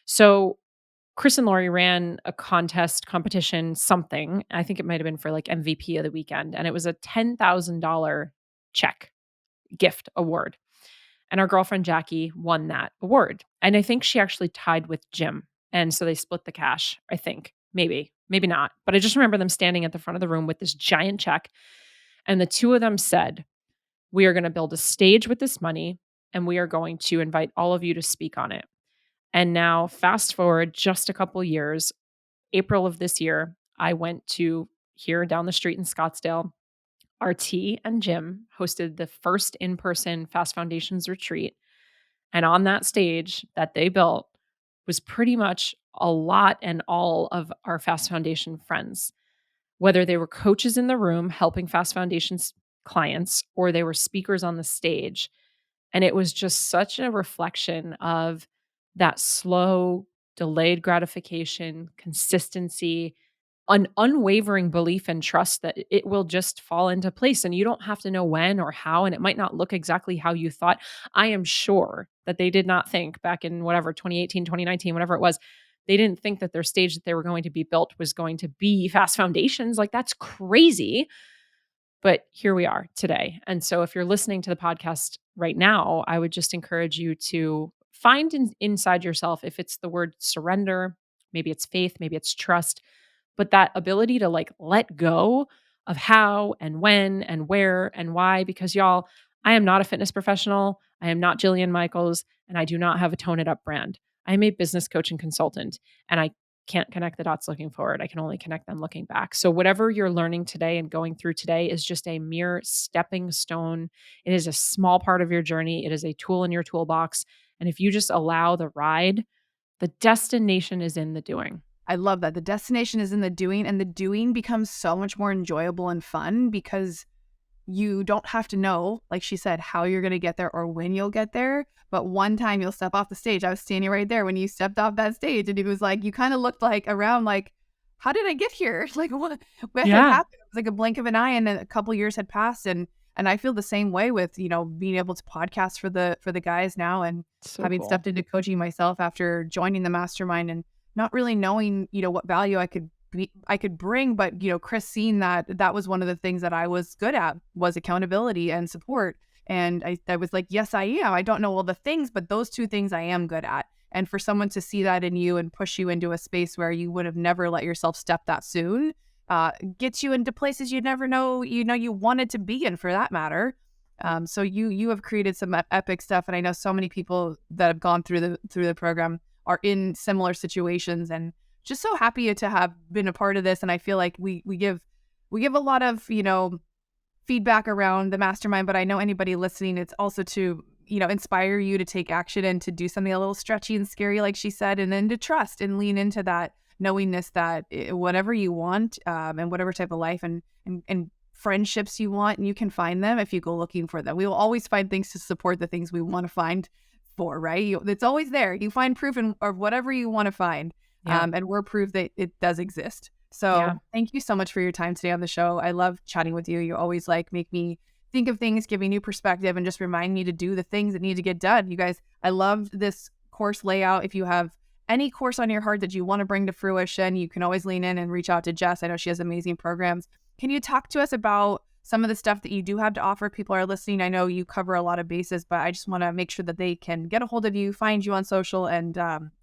So Chris and Lori ran a competition, something. I think it might have been for like MVP of the weekend. And it was a $10,000 check gift award. And our girlfriend Jackie won that award. And I think she actually tied with Jim. And so they split the cash, I think. Maybe not. But I just remember them standing at the front of the room with this giant check. And the two of them said, we are going to build a stage with this money and we are going to invite all of you to speak on it. And now, fast forward just a couple years, April of this year, I went to here down the street in Scottsdale. RT and Jim hosted the first in-person Fast Foundations retreat. And on that stage that they built was pretty much a lot and all of our Fast Foundation friends, whether they were coaches in the room helping Fast Foundations clients or they were speakers on the stage. And it was just such a reflection of that slow, delayed gratification, consistency, an unwavering belief and trust that it will just fall into place. And you don't have to know when or how, and it might not look exactly how you thought. I am sure that they did not think back in whatever, 2018, 2019, whatever it was, they didn't think that their stage that they were going to be built was going to be Fast Foundations. Like, that's crazy. But here we are today. And so if you're listening to the podcast right now, I would just encourage you to find inside yourself, if it's the word surrender, maybe it's faith, maybe it's trust, but that ability to like let go of how and when and where and why. Because y'all, I am not a fitness professional. I am not Jillian Michaels, and I do not have a Tone It Up brand. I am a business coach and consultant, and I can't connect the dots looking forward. I can only connect them looking back. So whatever you're learning today and going through today is just a mere stepping stone. It is a small part of your journey. It is a tool in your toolbox. And if you just allow the ride, the destination is in the doing. I love that. The destination is in the doing, and the doing becomes so much more enjoyable and fun because you don't have to know, like she said, how you're going to get there or when you'll get there. But one time you'll step off the stage. I was standing right there when you stepped off that stage, and it was like, you kind of looked like around like, how did I get here? Like, what had happened? It was like a blink of an eye, and then a couple years had passed. And I feel the same way with, being able to podcast for the guys now, and So having cool. stepped into coaching myself after joining the mastermind and not really knowing, what value I could bring. But, Chris, seeing that was one of the things that I was good at, was accountability and support. And I was like, yes, I am. I don't know all the things, but those two things I am good at. And for someone to see that in you and push you into a space where you would have never let yourself step that soon, gets you into places you'd never know, you wanted to be in, for that matter. So you have created some epic stuff. And I know so many people that have gone through the program are in similar situations, and just so happy to have been a part of this. And I feel like we give a lot of, feedback around the mastermind, but I know anybody listening, it's also to, inspire you to take action and to do something a little stretchy and scary, like she said, and then to trust and lean into that knowingness that whatever you want, and whatever type of life and friendships you want, and you can find them if you go looking for them. We will always find things to support the things we want to find for, right? It's always there. You find proof of whatever you want to find. Yeah. And we're proof that it does exist. So Thank you so much for your time today on the show. I love chatting with you. You always make me think of things, give me new perspective, and just remind me to do the things that need to get done. You guys, I loved this course layout. If you have any course on your heart that you want to bring to fruition, you can always lean in and reach out to Jess. I know she has amazing programs. Can you talk to us about some of the stuff that you do have to offer? People are listening. I know you cover a lot of bases, but I just want to make sure that they can get a hold of you, find you on social, and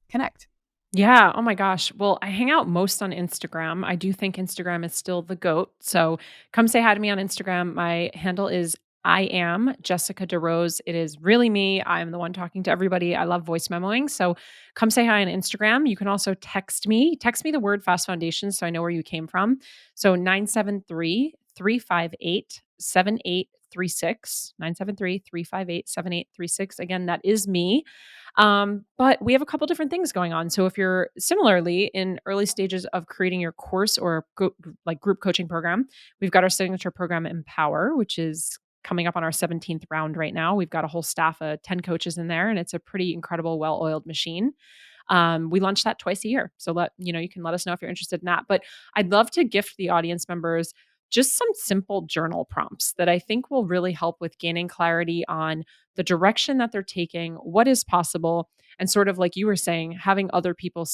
connect. Yeah. Oh my gosh. Well, I hang out most on Instagram. I do think Instagram is still the GOAT. So come say hi to me on Instagram. My handle is I am Jessica DeRose. It is really me. I'm the one talking to everybody. I love voice memoing. So come say hi on Instagram. You can also text me the word Fast Foundation so I know where you came from. So 973 973-358-7836. 973-358-7836. Again, that is me. But we have a couple different things going on. So if you're similarly in early stages of creating your course or group coaching program, we've got our signature program Empower, which is coming up on our 17th round right now. We've got a whole staff of 10 coaches in there, and it's a pretty incredible, well-oiled machine. We launch that twice a year. So you can let us know if you're interested in that. But I'd love to gift the audience members just some simple journal prompts that I think will really help with gaining clarity on the direction that they're taking, what is possible, and sort of like you were saying, having other people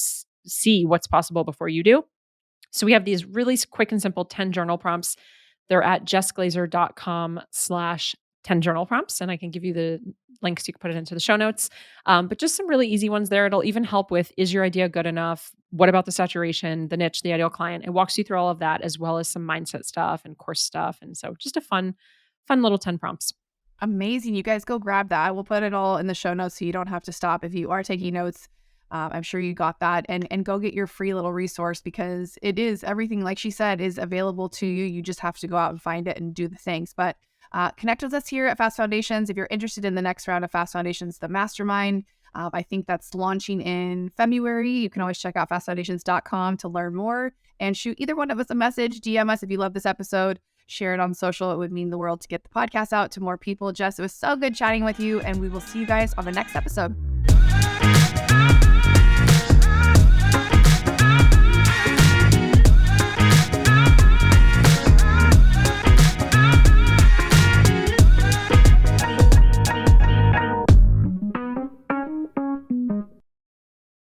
see what's possible before you do. So we have these really quick and simple 10 journal prompts. They're at jessglazer.com/10 journal prompts. And I can give you the links. You can put it into the show notes. But just some really easy ones there. It'll even help with, is your idea good enough? What about the saturation, the niche, the ideal client? It walks you through all of that, as well as some mindset stuff and course stuff. And so just a fun little 10 prompts. Amazing. You guys go grab that. We'll put it all in the show notes so you don't have to stop. If you are taking notes, I'm sure you got that, and go get your free little resource, because it is everything, like she said, is available to you. You just have to go out and find it and do the things. But connect with us here at Fast Foundations. If you're interested in the next round of Fast Foundations, the mastermind, I think that's launching in February. You can always check out fastfoundations.com to learn more, and shoot either one of us a message. DM us if you love this episode. Share it on social. It would mean the world to get the podcast out to more people. Jess, it was so good chatting with you, and we will see you guys on the next episode.